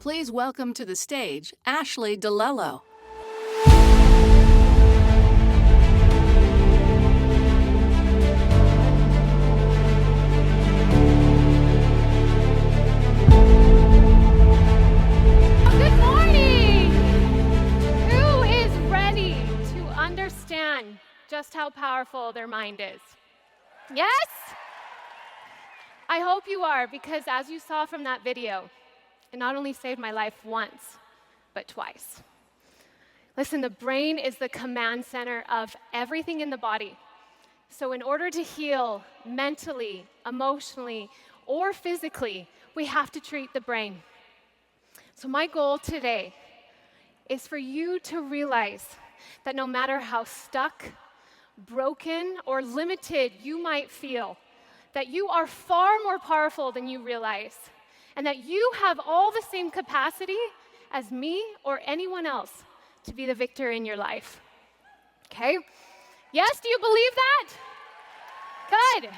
Please welcome to the stage Ashley DeLello. Good morning! Who is ready to understand just how powerful their mind is? Yes? I hope you are, because as you saw from that video, it not only saved my life once, but twice. Listen, the brain is the command center of everything in the body. So in order to heal mentally, emotionally, or physically, we have to treat the brain. So my goal today is for you to realize that no matter how stuck, broken, or limited you might feel, that you are far more powerful than you realize, and that you have all the same capacity as me or anyone else to be the victor in your life. Okay? Yes, do you believe that? Good.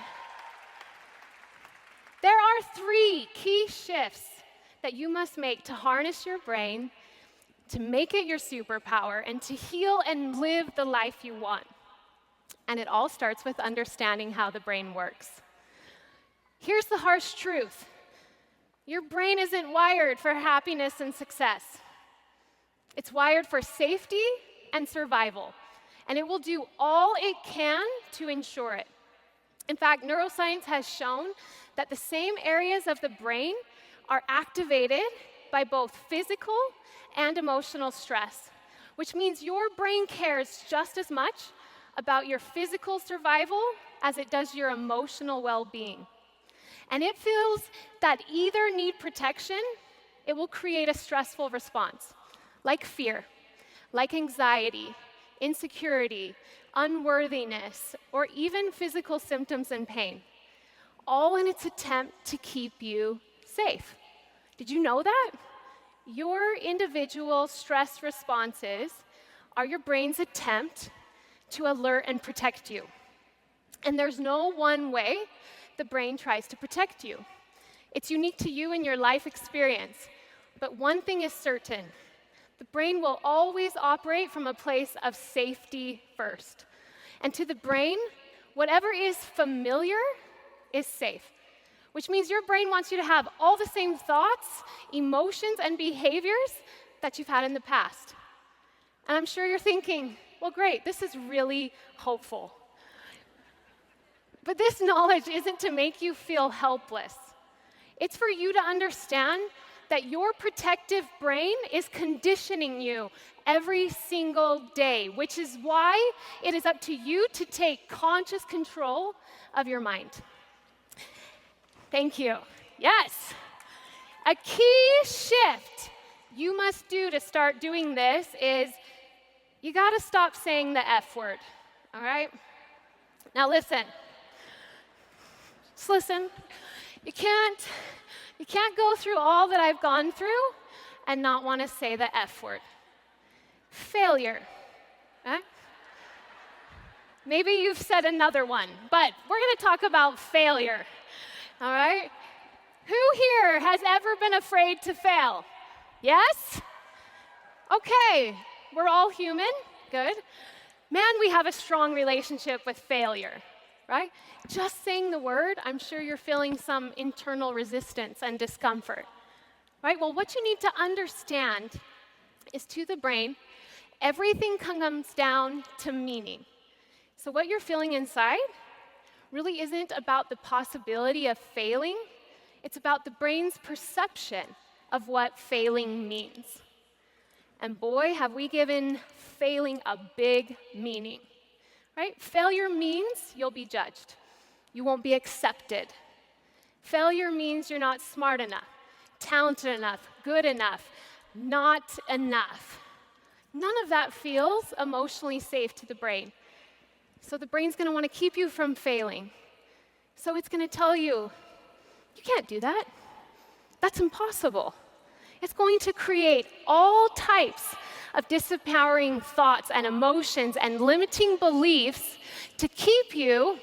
There are 3 key shifts that you must make to harness your brain, to make it your superpower, and to heal and live the life you want. And it all starts with understanding how the brain works. Here's the harsh truth. Your brain isn't wired for happiness and success. It's wired for safety and survival, and it will do all it can to ensure it. In fact, neuroscience has shown that the same areas of the brain are activated by both physical and emotional stress, which means your brain cares just as much about your physical survival as it does your emotional well-being. And it feels that either need protection, it will create a stressful response, like fear, like anxiety, insecurity, unworthiness, or even physical symptoms and pain, all in its attempt to keep you safe. Did you know that? Your individual stress responses are your brain's attempt to alert and protect you. And there's no one way the brain tries to protect you. It's unique to you and your life experience. But one thing is certain. The brain will always operate from a place of safety first. And to the brain, whatever is familiar is safe, which means your brain wants you to have all the same thoughts, emotions, and behaviors that you've had in the past. And I'm sure you're thinking, well, great, this is really hopeful. But this knowledge isn't to make you feel helpless. It's for you to understand that your protective brain is conditioning you every single day, which is why it is up to you to take conscious control of your mind. Thank you. Yes. A key shift you must do to start doing this is you got to stop saying the F word, all right? Now listen. Just listen. You can't go through all that I've gone through and not want to say the F word. Failure. Huh? Maybe you've said another one, but we're going to talk about failure. All right? Who here has ever been afraid to fail? Yes? Okay. We're all human. Good. Man, we have a strong relationship with failure. Right? Just saying the word, I'm sure you're feeling some internal resistance and discomfort. Right? Well, what you need to understand is to the brain, everything comes down to meaning. So what you're feeling inside really isn't about the possibility of failing. It's about the brain's perception of what failing means. And boy, have we given failing a big meaning. Right? Failure means you'll be judged. You won't be accepted. Failure means you're not smart enough, talented enough, good enough, not enough. None of that feels emotionally safe to the brain. So the brain's going to want to keep you from failing. So it's going to tell you, you can't do that. That's impossible. It's going to create all types of disempowering thoughts and emotions and limiting beliefs to keep you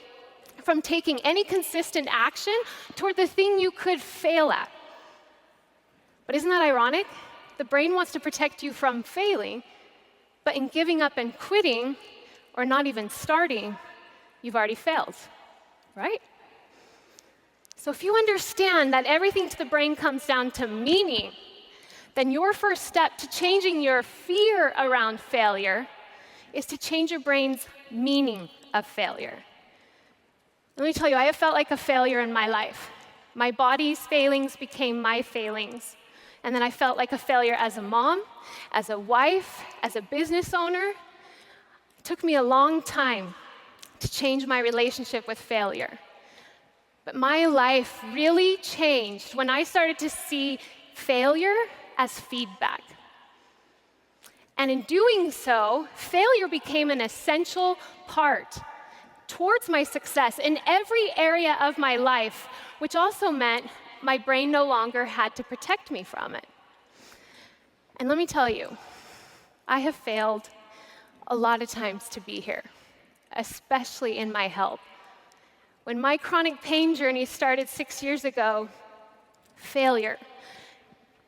from taking any consistent action toward the thing you could fail at. But isn't that ironic? The brain wants to protect you from failing, but in giving up and quitting, or not even starting, you've already failed, right? So if you understand that everything to the brain comes down to meaning, then your first step to changing your fear around failure is to change your brain's meaning of failure. Let me tell you, I have felt like a failure in my life. My body's failings became my failings. And then I felt like a failure as a mom, as a wife, as a business owner. It took me a long time to change my relationship with failure. But my life really changed when I started to see failure as feedback. And in doing so, failure became an essential part towards my success in every area of my life, which also meant my brain no longer had to protect me from it. And let me tell you, I have failed a lot of times to be here, especially in my health. When my chronic pain journey started 6 years ago, failure,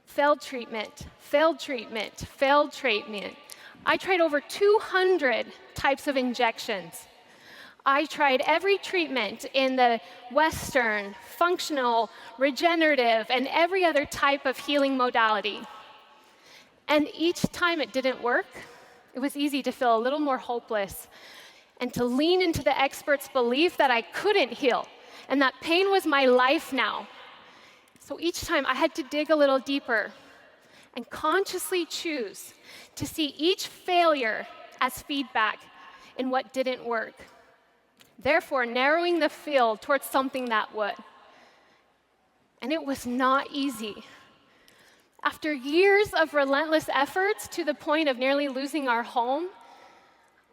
failed treatment, failed treatment, failed treatment. I tried over 200 types of injections. I tried every treatment in the Western, functional, regenerative, and every other type of healing modality. And each time it didn't work, it was easy to feel a little more hopeless and to lean into the experts' belief that I couldn't heal and that pain was my life now. So each time I had to dig a little deeper and consciously choose to see each failure as feedback in what didn't work, therefore narrowing the field towards something that would. And it was not easy. After years of relentless efforts to the point of nearly losing our home,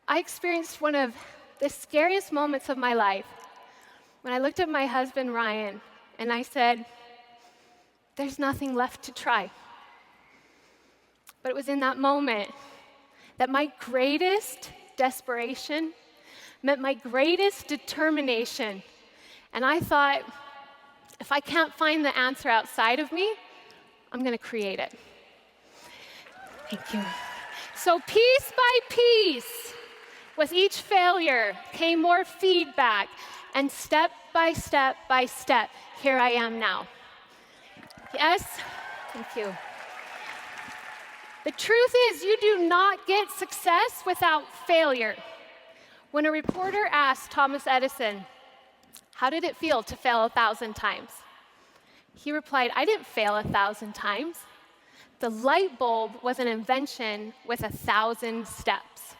I experienced one of the scariest moments of my life when I looked at my husband, Ryan, and I said, "There's nothing left to try." But it was in that moment that my greatest desperation met my greatest determination. And I thought, if I can't find the answer outside of me, I'm going to create it. Thank you. So piece by piece, with each failure came more feedback, and step by step by step, here I am now. Yes? Thank you. The truth is, you do not get success without failure. When a reporter asked Thomas Edison, "How did it feel to fail 1,000 times?" he replied, "I didn't fail 1,000 times. The light bulb was an invention with 1,000 steps."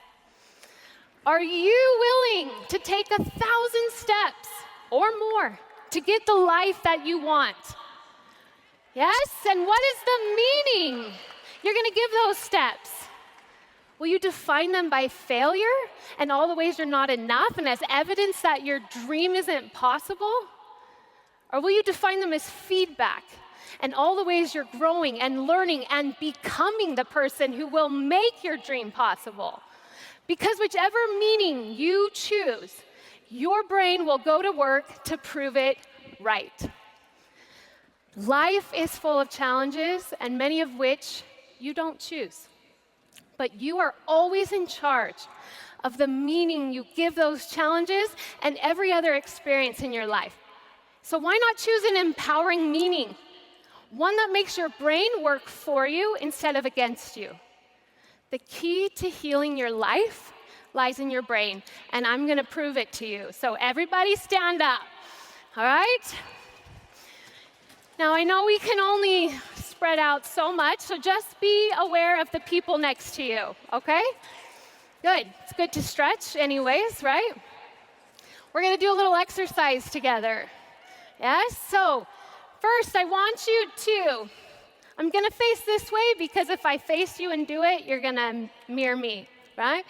Are you willing to take 1,000 steps or more to get the life that you want? Yes? And what is the meaning you're going to give those steps? Will you define them by failure and all the ways you're not enough and as evidence that your dream isn't possible? Or will you define them as feedback and all the ways you're growing and learning and becoming the person who will make your dream possible? Because whichever meaning you choose, your brain will go to work to prove it right. Life is full of challenges, and many of which you don't choose. But you are always in charge of the meaning you give those challenges and every other experience in your life. So why not choose an empowering meaning? One that makes your brain work for you instead of against you. The key to healing your life lies in your brain, and I'm going to prove it to you. So everybody stand up, all right? Now, I know we can only spread out so much, so just be aware of the people next to you, okay? Good. It's good to stretch anyways, right? We're going to do a little exercise together. Yes? So first, I want you to, I'm going to face this way because if I face you and do it, you're going to mirror me, right?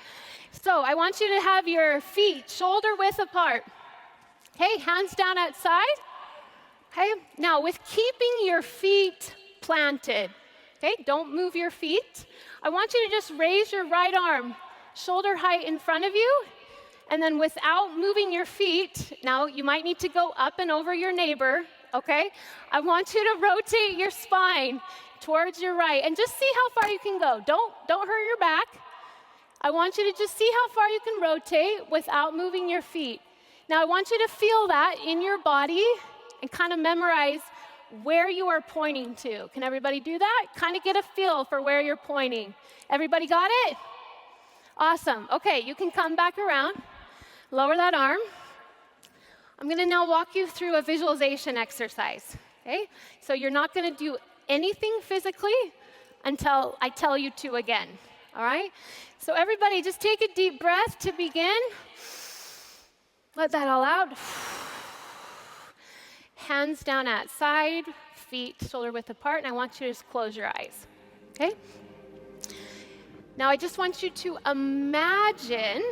So I want you to have your feet shoulder width apart. Okay, hands down outside. Okay, now with keeping your feet planted, okay, don't move your feet. I want you to just raise your right arm shoulder height in front of you, and then without moving your feet, now you might need to go up and over your neighbor, okay? I want you to rotate your spine towards your right, and just see how far you can go. Don't hurt your back. I want you to just see how far you can rotate without moving your feet. Now, I want you to feel that in your body and kind of memorize where you are pointing to. Can everybody do that? Kind of get a feel for where you're pointing. Everybody got it? Awesome. Okay, you can come back around. Lower that arm. I'm going to now walk you through a visualization exercise. Okay? So you're not going to do anything physically until I tell you to again. All right? So everybody, just take a deep breath to begin. Let that all out. Hands down at side, feet shoulder width apart, and I want you to just close your eyes. Okay? Now I just want you to imagine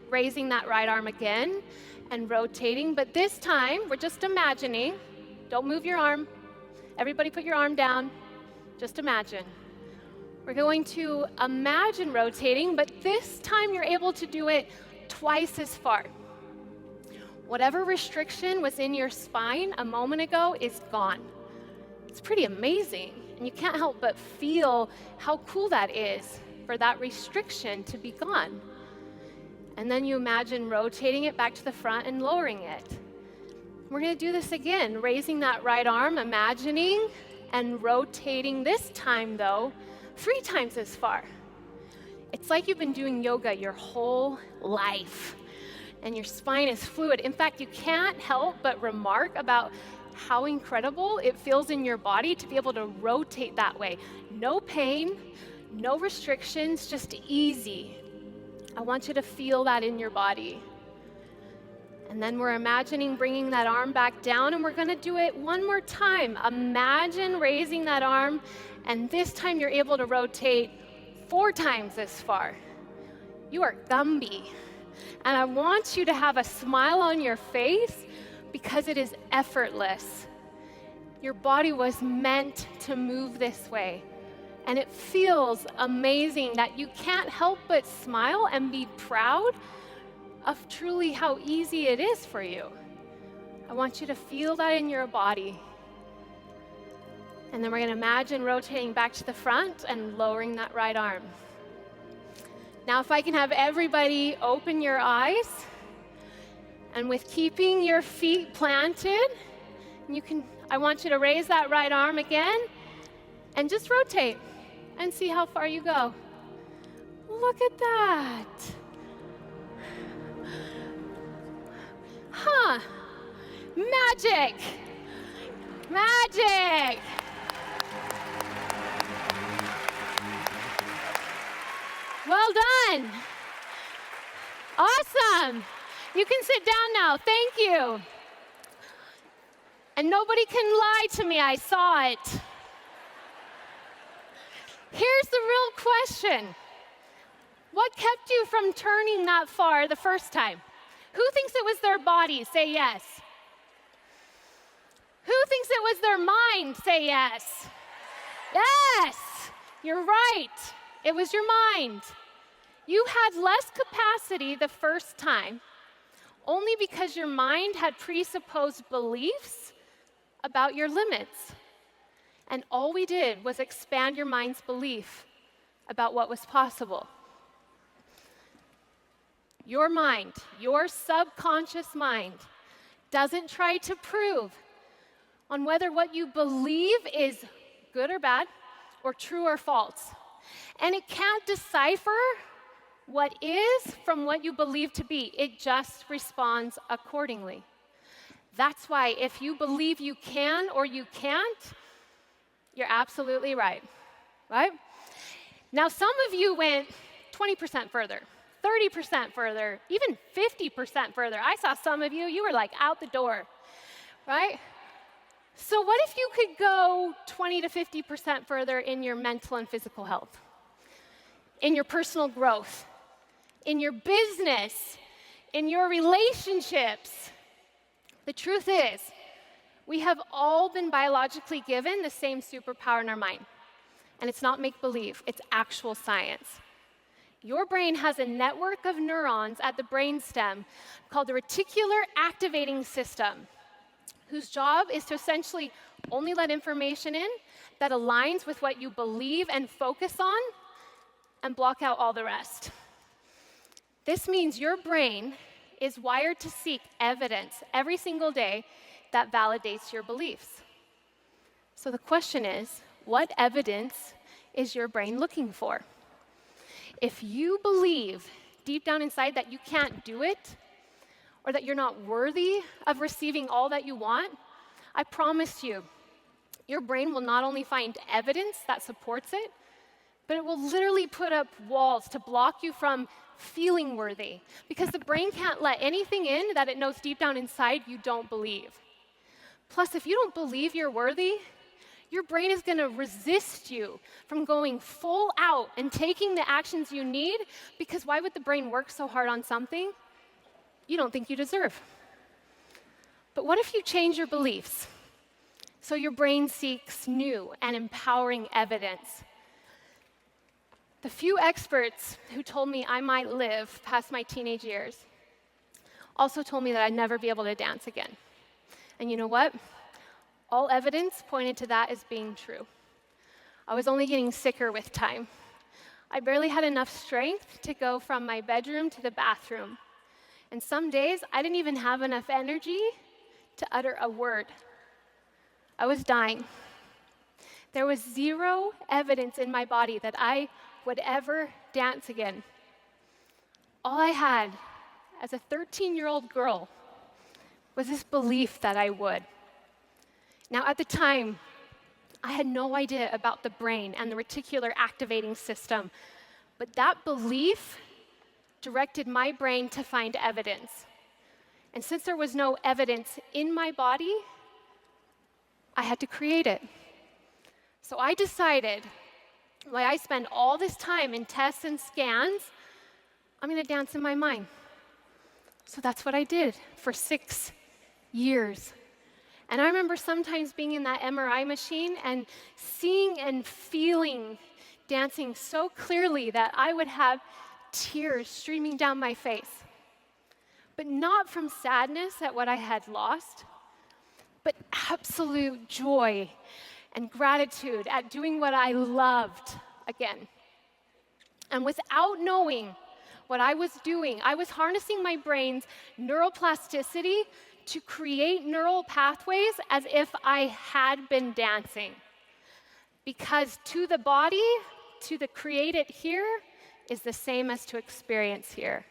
raising that right arm again and rotating, but this time we're just imagining. Don't move your arm. Everybody put your arm down. Just imagine. We're going to imagine rotating, but this time you're able to do it twice as far. Whatever restriction was in your spine a moment ago is gone. It's pretty amazing, and you can't help but feel how cool that is for that restriction to be gone. And then you imagine rotating it back to the front and lowering it. We're going to do this again, raising that right arm, imagining, and rotating this time, though, 3 times as far. It's like you've been doing yoga your whole life, and your spine is fluid. In fact, you can't help but remark about how incredible it feels in your body to be able to rotate that way. No pain, no restrictions, just easy. I want you to feel that in your body. And then we're imagining bringing that arm back down, and we're going to do it one more time. Imagine raising that arm, and this time you're able to rotate 4 times as far. You are Gumby. And I want you to have a smile on your face because it is effortless. Your body was meant to move this way. And it feels amazing that you can't help but smile and be proud of truly how easy it is for you. I want you to feel that in your body. And then we're going to imagine rotating back to the front and lowering that right arm. Now, if I can have everybody open your eyes, and with keeping your feet planted, I want you to raise that right arm again and just rotate and see how far you go. Look at that. Huh. Magic. Magic. Well done. Awesome. You can sit down now. Thank you. And nobody can lie to me. I saw it. Here's the real question. What kept you from turning that far the first time? Who thinks it was their body? Say yes. Who thinks it was their mind? Say yes. Yes. You're right. It was your mind. You had less capacity the first time only because your mind had presupposed beliefs about your limits. And all we did was expand your mind's belief about what was possible. Your mind, your subconscious mind, doesn't try to prove on whether what you believe is good or bad, or true or false. And it can't decipher what is from what you believe to be. It just responds accordingly. That's why if you believe you can or you can't, you're absolutely right, right? Now, some of you went 20% further, 30% further, even 50% further. I saw some of you, you were like out the door, right? So what if you could go 20 to 50% further in your mental and physical health, in your personal growth, in your business, in your relationships? The truth is, we have all been biologically given the same superpower in our mind. And it's not make-believe, it's actual science. Your brain has a network of neurons at the brainstem called the reticular activating system. whose job is to essentially only let information in that aligns with what you believe and focus on and block out all the rest. This means your brain is wired to seek evidence every single day that validates your beliefs. So the question is, what evidence is your brain looking for? If you believe deep down inside that you can't do it, or that you're not worthy of receiving all that you want, I promise you, your brain will not only find evidence that supports it, but it will literally put up walls to block you from feeling worthy, because the brain can't let anything in that it knows deep down inside you don't believe. Plus, if you don't believe you're worthy, your brain is going to resist you from going full out and taking the actions you need, because why would the brain work so hard on something you don't think you deserve? But what if you change your beliefs so your brain seeks new and empowering evidence? The few experts who told me I might live past my teenage years also told me that I'd never be able to dance again. And you know what? All evidence pointed to that as being true. I was only getting sicker with time. I barely had enough strength to go from my bedroom to the bathroom. And some days, I didn't even have enough energy to utter a word. I was dying. There was zero evidence in my body that I would ever dance again. All I had as a 13-year-old girl was this belief that I would. Now, at the time, I had no idea about the brain and the reticular activating system, but that belief directed my brain to find evidence. And since there was no evidence in my body, I had to create it. So I decided, while I spend all this time in tests and scans, I'm going to dance in my mind. So that's what I did for 6 years. And I remember sometimes being in that MRI machine and seeing and feeling dancing so clearly that I would have tears streaming down my face. But not from sadness at what I had lost, but absolute joy and gratitude at doing what I loved again. And without knowing what I was doing, I was harnessing my brain's neuroplasticity to create neural pathways as if I had been dancing. Because to the body, to the create it here, is the same as to experience here.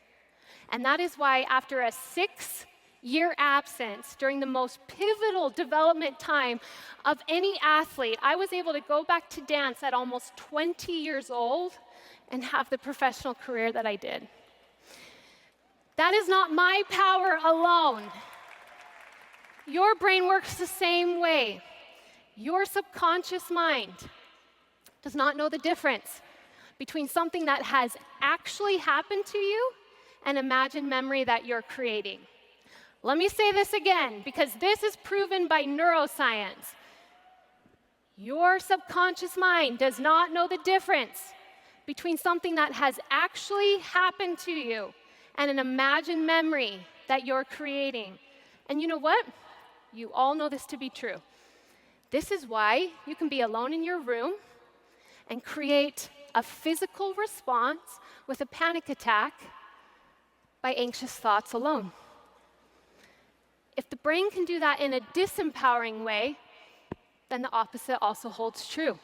And that is why after a 6-year absence during the most pivotal development time of any athlete, I was able to go back to dance at almost 20 years old and have the professional career that I did. That is not my power alone. Your brain works the same way. Your subconscious mind does not know the difference between something that has actually happened to you and imagined memory that you're creating. Let me say this again, because this is proven by neuroscience. Your subconscious mind does not know the difference between something that has actually happened to you and an imagined memory that you're creating. And you know what? You all know this to be true. This is why you can be alone in your room and create a physical response with a panic attack by anxious thoughts alone. If the brain can do that in a disempowering way, then the opposite also holds true.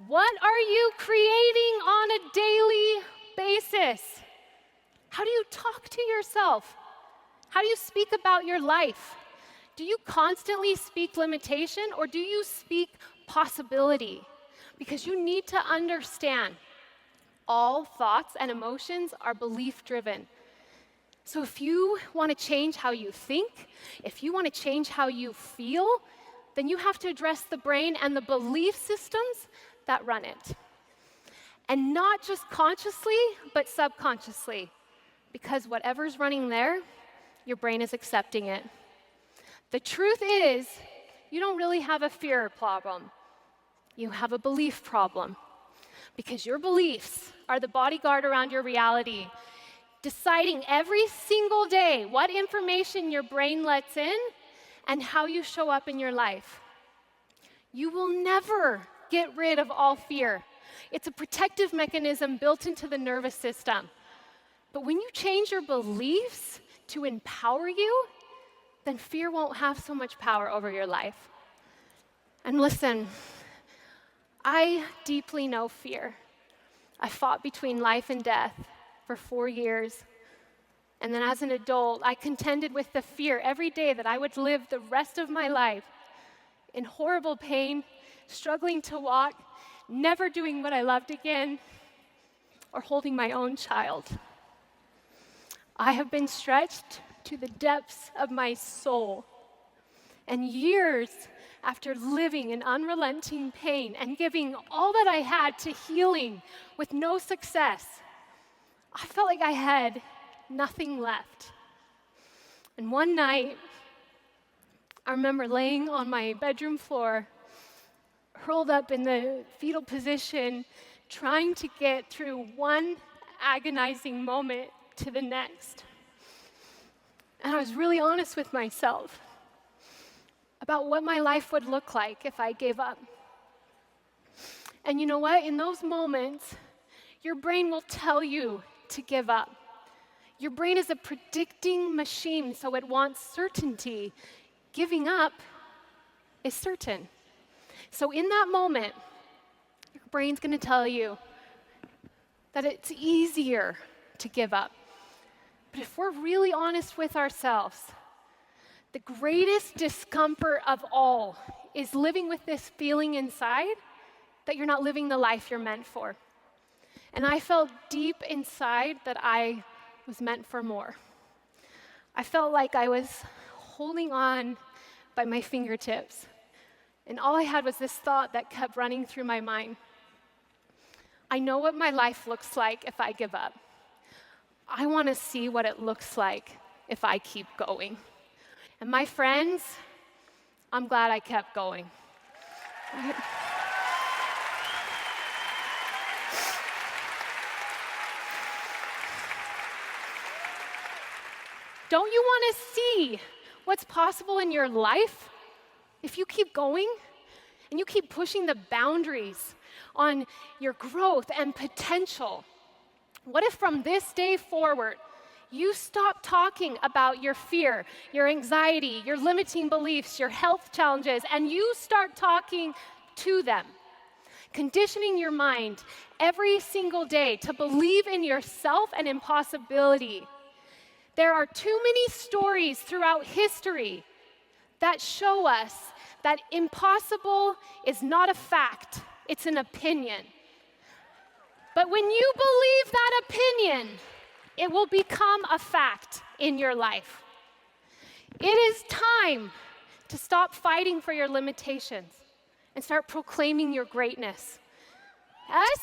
What are you creating on a daily basis? How do you talk to yourself? How do you speak about your life? Do you constantly speak limitation, or do you speak possibility? Because you need to understand all thoughts and emotions are belief-driven. So if you want to change how you think, if you want to change how you feel, then you have to address the brain and the belief systems that run it. And not just consciously, but subconsciously. Because whatever's running there, your brain is accepting it. The truth is, you don't really have a fear problem. You have a belief problem. Because your beliefs are the bodyguard around your reality, deciding every single day what information your brain lets in and how you show up in your life. You will never get rid of all fear. It's a protective mechanism built into the nervous system. But when you change your beliefs to empower you, then fear won't have so much power over your life. And listen, I deeply know fear. I fought between life and death for 4 years. And then as an adult, I contended with the fear every day that I would live the rest of my life in horrible pain, struggling to walk, never doing what I loved again, or holding my own child. I have been stretched to the depths of my soul. And years after living in unrelenting pain and giving all that I had to healing with no success, I felt like I had nothing left. And one night, I remember laying on my bedroom floor, curled up in the fetal position, trying to get through one agonizing moment to the next. And I was really honest with myself about what my life would look like if I gave up. And you know what? In those moments, your brain will tell you to give up. Your brain is a predicting machine, so it wants certainty. Giving up is certain. So in that moment, your brain's going to tell you that it's easier to give up. But if we're really honest with ourselves, the greatest discomfort of all is living with this feeling inside that you're not living the life you're meant for. And I felt deep inside that I was meant for more. I felt like I was holding on by my fingertips. And all I had was this thought that kept running through my mind. I know what my life looks like if I give up. I want to see what it looks like if I keep going. And my friends, I'm glad I kept going. Don't you want to see what's possible in your life if you keep going and you keep pushing the boundaries on your growth and potential? What if from this day forward, you stop talking about your fear, your anxiety, your limiting beliefs, your health challenges, and you start talking to them, conditioning your mind every single day to believe in yourself and in possibility? There are too many stories throughout history that show us that impossible is not a fact, it's an opinion. But when you believe that opinion, it will become a fact in your life. It is time to stop fighting for your limitations and start proclaiming your greatness. Yes?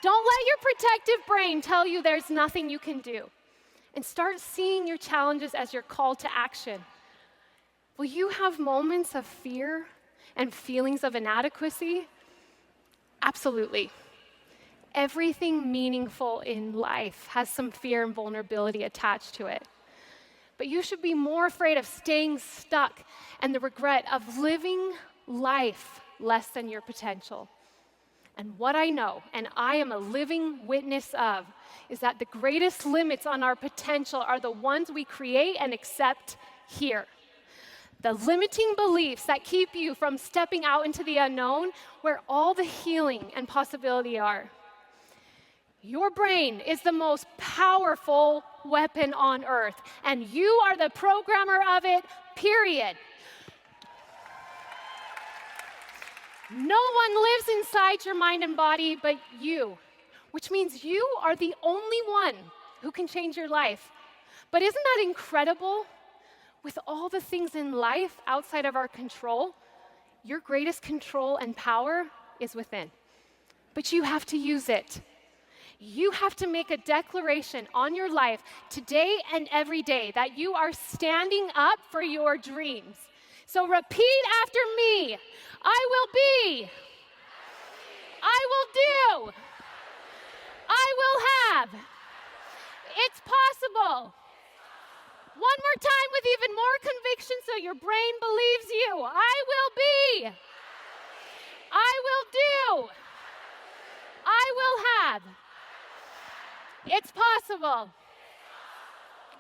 Don't let your protective brain tell you there's nothing you can do. And start seeing your challenges as your call to action. Will you have moments of fear and feelings of inadequacy? Absolutely. Everything meaningful in life has some fear and vulnerability attached to it. But you should be more afraid of staying stuck and the regret of living life less than your potential. And what I know, and I am a living witness of, is that the greatest limits on our potential are the ones we create and accept here. The limiting beliefs that keep you from stepping out into the unknown, where all the healing and possibility are. Your brain is the most powerful weapon on earth, and you are the programmer of it, period. No one lives inside your mind and body but you, which means you are the only one who can change your life. But isn't that incredible? With all the things in life outside of our control, your greatest control and power is within. But you have to use it. You have to make a declaration on your life today and every day that you are standing up for your dreams. So repeat after me. I will be. I will do. I will have. It's possible. One more time with even more conviction so your brain believes you. I will be. I will do. I will have. It's possible.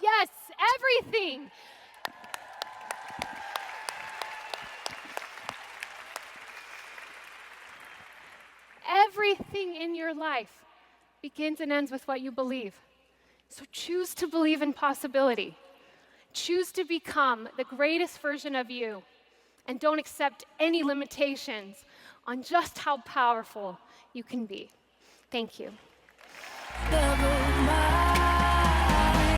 Yes, everything. Everything in your life begins and ends with what you believe. So choose to believe in possibility. Choose to become the greatest version of you, and don't accept any limitations on just how powerful you can be. Thank you.